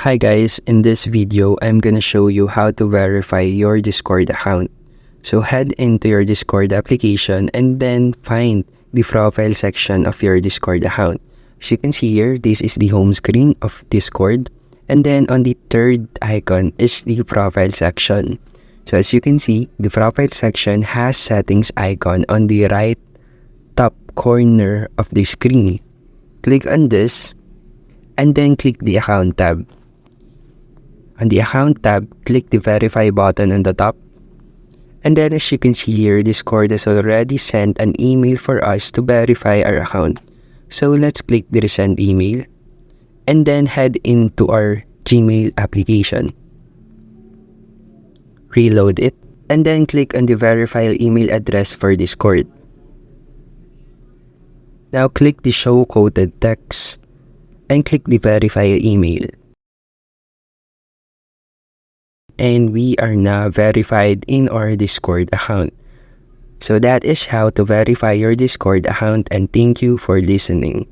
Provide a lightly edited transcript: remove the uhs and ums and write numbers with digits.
Hi guys, in this video, I'm gonna show you how to verify your Discord account. So head into your Discord application and then find the profile section of your Discord account. As you can see here, this is the home screen of Discord. And then on the third icon is the profile section. So as you can see, the profile section has settings icon on the right top corner of the screen. Click on this and then click the account tab. On the account tab, click the verify button on the top. And then as you can see here, Discord has already sent an email for us to verify our account. So let's click the resend email and then head into our Gmail application. Reload it and then click on the verify email address for Discord. Now click the show quoted text and click the verify email. And we are now verified in our Discord account. So that is how to verify your Discord account, and thank you for listening.